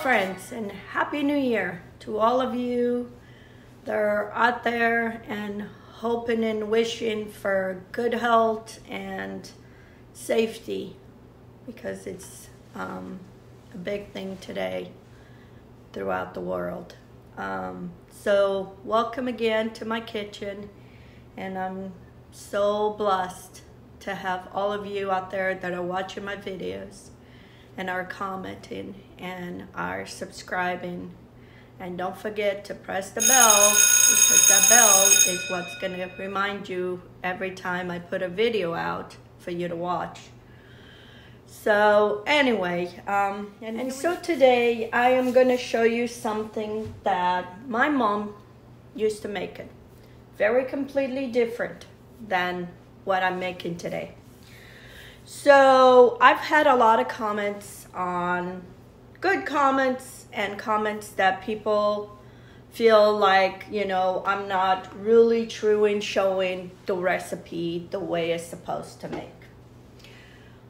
friends, and Happy New Year to all of you that are out there and hoping and wishing for good health and safety, because it's a big thing today throughout the world. So welcome again to my kitchen, and I'm so blessed to have all of you out there that are watching my videos and are commenting and are subscribing. And don't forget to press the bell, because that bell is what's going to remind you every time I put a video out for you to watch. So anyway, and so today I am going to show you something that my mom used to make it. Very completely different than what I'm making today. So I've had a lot of comments on, good comments and comments that people feel like, you know, I'm not really true in showing the recipe the way it's supposed to make.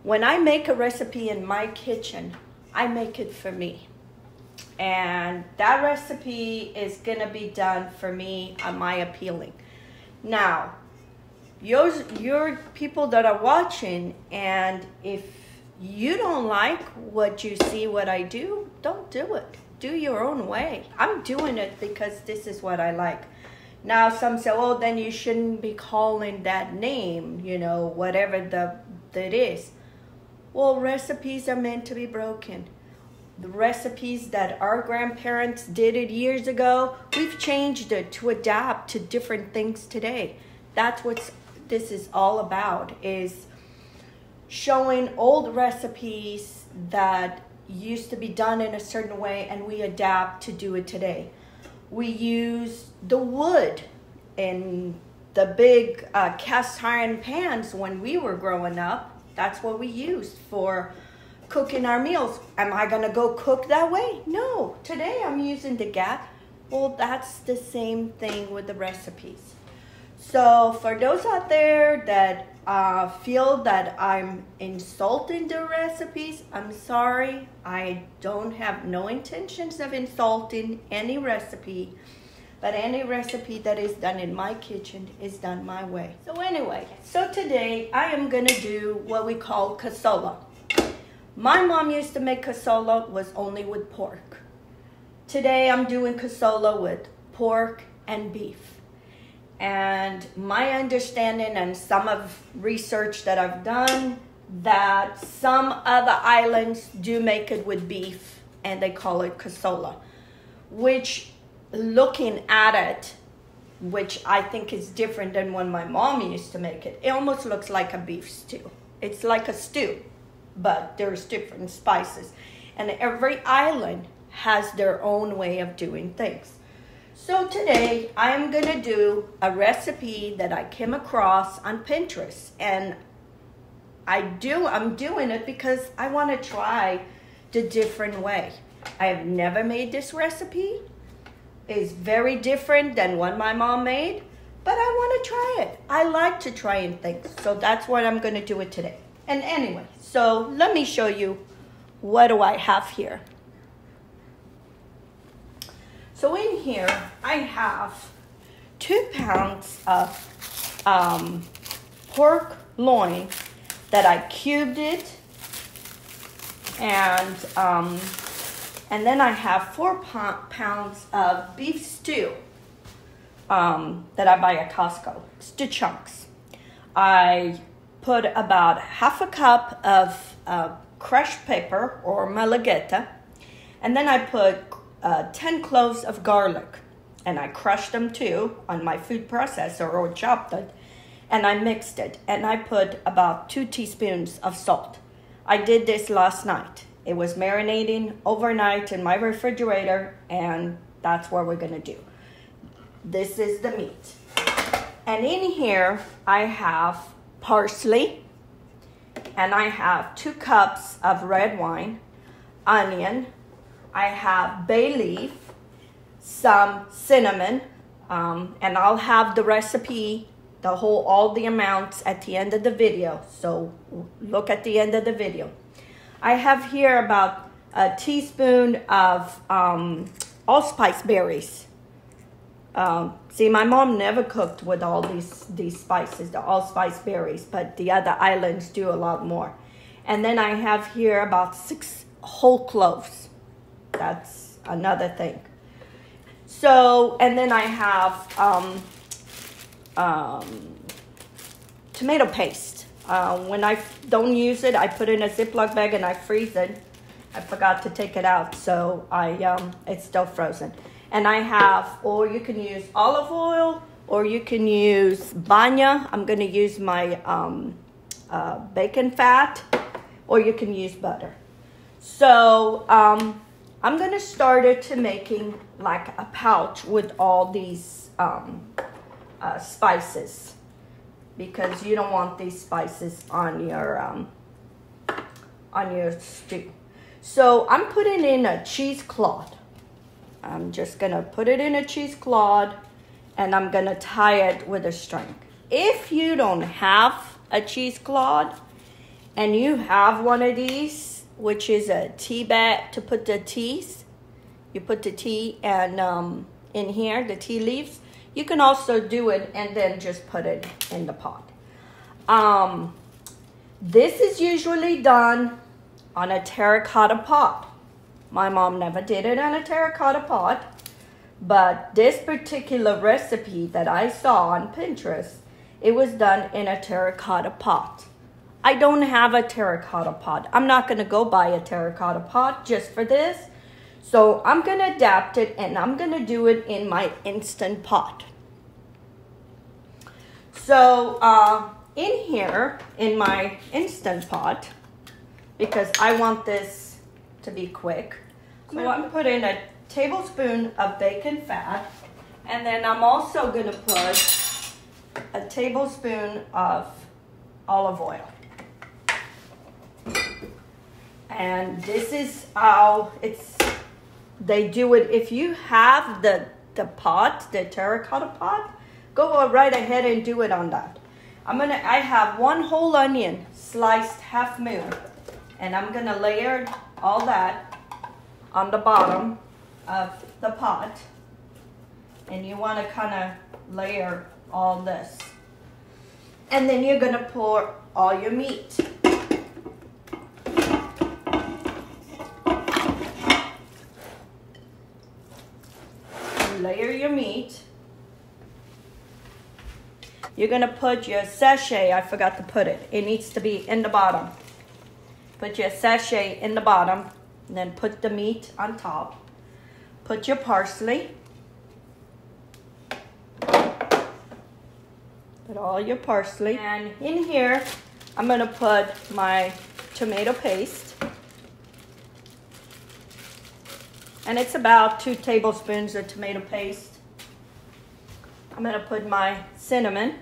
When I make a recipe in my kitchen, I make it for me. And that recipe is gonna be done for me on my appealing. Now, your people that are watching, and if you don't like what you see what I do, don't do it. Do your own way. I'm doing it because this is what I like. Now some say, oh, then you shouldn't be calling that name, you know, whatever that is. Well, recipes are meant to be broken. The recipes that our grandparents did it years ago, we've changed it to adapt to different things today. That's what this is all about, is showing old recipes that used to be done in a certain way, and we adapt to do it today. We use the wood in the big cast iron pans when we were growing up. That's what we used for cooking our meals. Am I gonna go cook that way? No, today I'm using the gas. Well, that's the same thing with the recipes. So for those out there that feel that I'm insulting the recipes, I'm sorry. I don't have no intentions of insulting any recipe, but any recipe that is done in my kitchen is done my way. So anyway, so today I am gonna do what we call caçoila. My mom used to make caçoila was only with pork. Today I'm doing caçoila with pork and beef. And my understanding and some of research that I've done, that some other islands do make it with beef and they call it caçoila, which, looking at it, which I think is different than when my mom used to make it, it almost looks like a beef stew. It's like a stew, but there's different spices. And every island has their own way of doing things. So today I'm gonna do a recipe that I came across on Pinterest, and I'm doing it because I want to try the different way. I have never made this recipe. It's very different than what my mom made, but I want to try it. I like to try things, so that's what I'm gonna do it today. And anyway, so let me show you what do I have here. So in here, I have 2 pounds of pork loin that I cubed it, and then I have 4 pounds of beef stew that I buy at Costco. It's the chunks. I put about half a cup of crushed pepper or malagueta, and then I put 10 cloves of garlic, and I crushed them too on my food processor or chopped it, and I mixed it, and I put about 2 teaspoons of salt. I did this last night. It was marinating overnight in my refrigerator, and that's what we're gonna do. This is the meat. And in here I have parsley, and I have 2 cups of red wine, onion, I have bay leaf, some cinnamon, and I'll have the recipe, all the amounts at the end of the video. So look at the end of the video. I have here about a teaspoon of allspice berries. See, my mom never cooked with all these spices, the allspice berries, but the other islands do a lot more. And then I have here about 6 whole cloves. That's another thing. So, and then I have tomato paste. When I don't use it, I put it in a Ziploc bag and I freeze it. I forgot to take it out, so it's still frozen. And I have, or you can use olive oil, or you can use banya. I'm going to use my bacon fat, or you can use butter. So I'm going to start it to making like a pouch with all these spices, because you don't want these spices on your stew. So I'm putting in a cheesecloth. I'm just gonna put it in a cheesecloth and I'm gonna tie it with a string. If you don't have a cheesecloth and you have one of these, which is a tea bag to put the teas, you put the tea and in here, the tea leaves, you can also do it and then just put it in the pot. This is usually done on a terracotta pot. My mom never did it on a terracotta pot, but this particular recipe that I saw on Pinterest, it was done in a terracotta pot. I don't have a terracotta pot. I'm not gonna go buy a terracotta pot just for this. So I'm gonna adapt it and I'm gonna do it in my Instant Pot. So in here, in my Instant Pot, because I want this to be quick, so I'm gonna put in a tablespoon of bacon fat, and then I'm also gonna put a tablespoon of olive oil. And this is how they do it. If you have the pot, the terracotta pot, go right ahead and do it on that. I have 1 whole onion sliced half moon, and I'm gonna layer all that on the bottom of the pot. And you wanna kinda layer all this. And then you're gonna pour all your meat. Layer your meat. You're gonna put your sachet, I forgot to put it. It needs to be in the bottom. Put your sachet in the bottom, and then put the meat on top. Put your parsley. Put all your parsley. And in here, I'm gonna put my tomato paste. And it's about 2 tablespoons of tomato paste. I'm gonna put my cinnamon,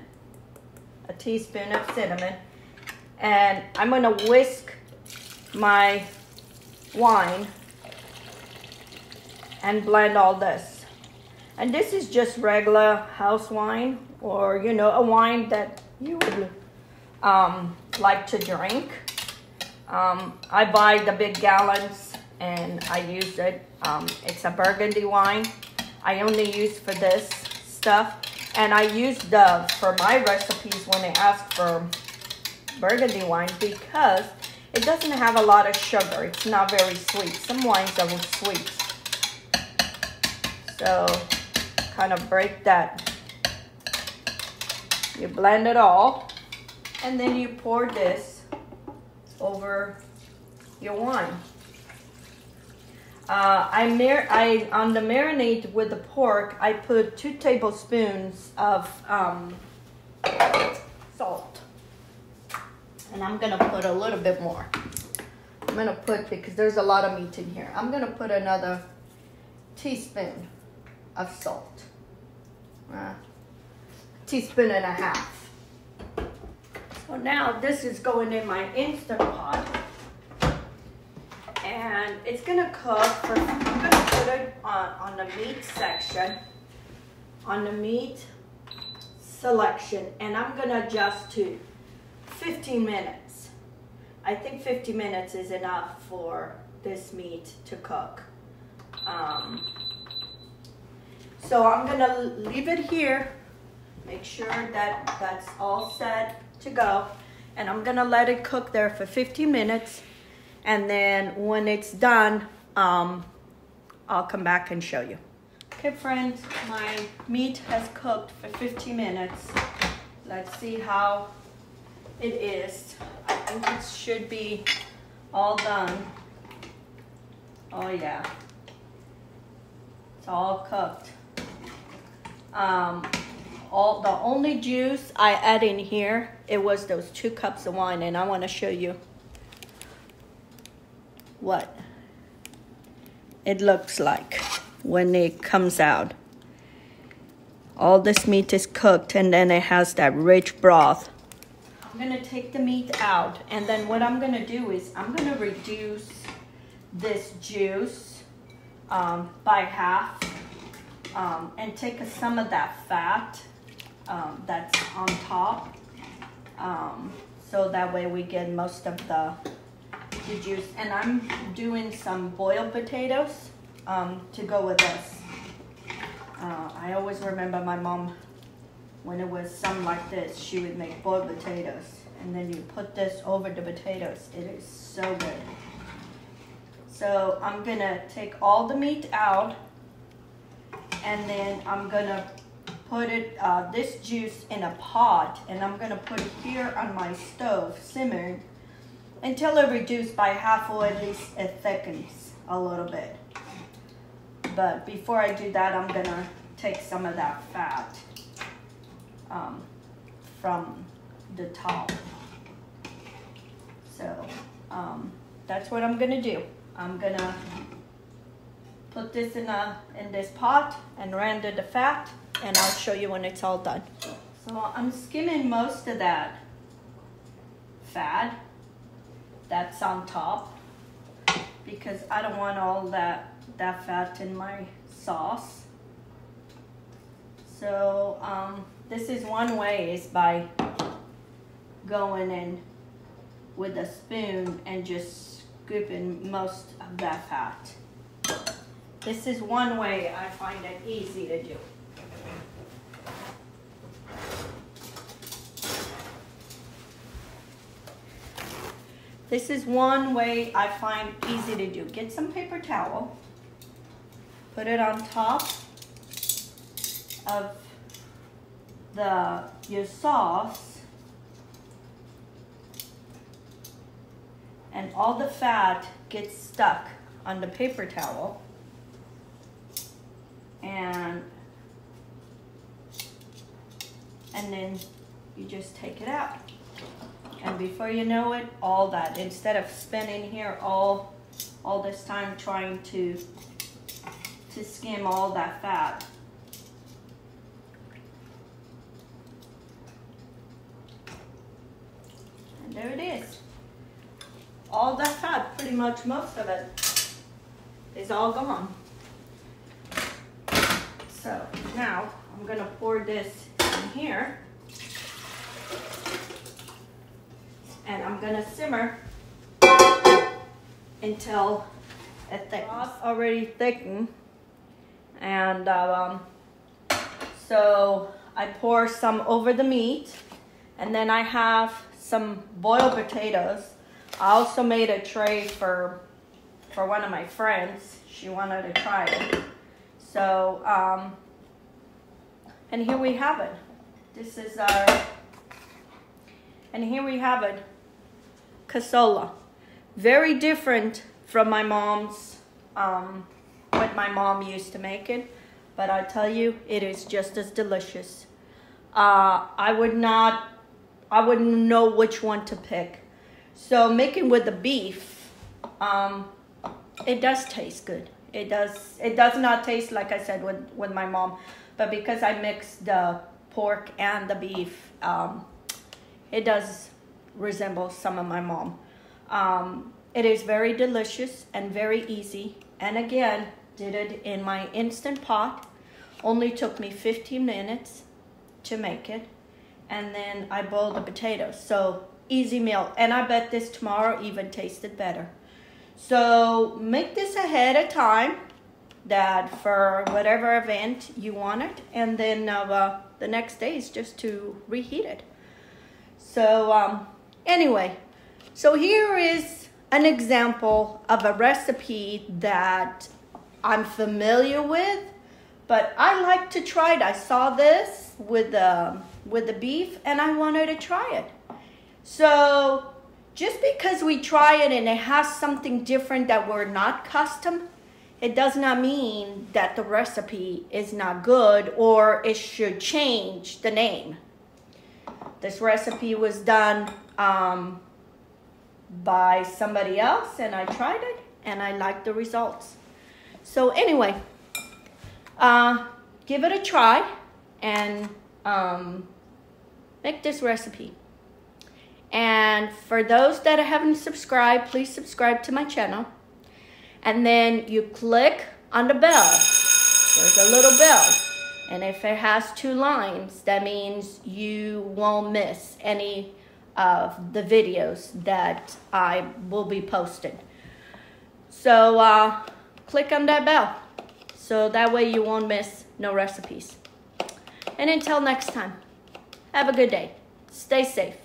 a teaspoon of cinnamon. And I'm gonna whisk my wine and blend all this. And this is just regular house wine, or a wine that you would like to drink. I buy the big gallons and I use it. It's a Burgundy wine. I only use for this stuff, and I use for my recipes when they ask for Burgundy wine, because it doesn't have a lot of sugar. It's not very sweet. Some wines are sweet. So kind of break that. You blend it all, and then you pour this over your wine. On the marinade with the pork, I put 2 tablespoons of salt. And I'm gonna put a little bit more. I'm gonna put, because there's a lot of meat in here, I'm gonna put another teaspoon of salt. Teaspoon and a half. So now this is going in my Instant Pot. And it's gonna cook for, I'm gonna put it on the meat section, on the meat selection, and I'm gonna adjust to 15 minutes. I think 50 minutes is enough for this meat to cook. So I'm gonna leave it here, make sure that that's all set to go, and I'm gonna let it cook there for 15 minutes, and then when it's done, I'll come back and show you. Okay friends, my meat has cooked for 15 minutes. Let's see how it is. I think it should be all done. Oh yeah, it's all cooked. The only juice I add in here, it was those 2 cups of wine, and I want to show you what it looks like when it comes out. All this meat is cooked, and then it has that rich broth. I'm gonna take the meat out, and then what I'm gonna do is I'm gonna reduce this juice by half, and take some of that fat that's on top, so that way we get most of the juice. And I'm doing some boiled potatoes to go with this. I always remember my mom, when it was something like this, she would make boiled potatoes, and then you put this over the potatoes. It is so good. So I'm gonna take all the meat out, and then I'm gonna put it, this juice in a pot, and I'm gonna put it here on my stove, simmering, until it reduced by half, or at least it thickens a little bit. But before I do that, I'm gonna take some of that fat from the top. So that's what I'm gonna do. I'm gonna put this in this pot and render the fat, and I'll show you when it's all done. So I'm skimming most of that fat that's on top, because I don't want all that fat in my sauce. So this is one way, is by going in with a spoon and just scooping most of that fat. This is one way I find it easy to do. This is one way I find easy to do. Get some paper towel, put it on top of your sauce, and all the fat gets stuck on the paper towel, and then you just take it out. And before you know it, all that, instead of spending here all this time trying to skim all that fat. And there it is. All that fat, pretty much most of it, is all gone. So now I'm gonna pour this in here, and I'm gonna simmer until it thickens. Already thickened, and so I pour some over the meat, and then I have some boiled potatoes. I also made a tray for one of my friends. She wanted to try it. So, and here we have it. This is and here we have it. Caçoila. Very different from my mom's, what my mom used to make it. But I tell you, it is just as delicious. I wouldn't know which one to pick. So making with the beef, it does taste good. It does not taste, like I said, with my mom, but because I mixed the pork and the beef, it does resemble some of my mom. It is very delicious and very easy, and again, did it in my Instant Pot. Only took me 15 minutes to make it, and then I boiled the potatoes. So easy meal, and I bet this tomorrow even tasted better. So make this ahead of time, that for whatever event you want it, and then the next day is just to reheat it. So anyway, so here is an example of a recipe that I'm familiar with, but I like to try it. I saw this with the beef and I wanted to try it. So just because we try it and it has something different that we're not custom, it does not mean that the recipe is not good or it should change the name. This recipe was done by somebody else and I tried it and I liked the results. So anyway, give it a try and make this recipe. And for those that haven't subscribed, please subscribe to my channel. And then you click on the bell. There's a little bell. And if it has 2 lines, that means you won't miss any of the videos that I will be posting. So click on that bell. So that way you won't miss no recipes. And until next time, have a good day. Stay safe.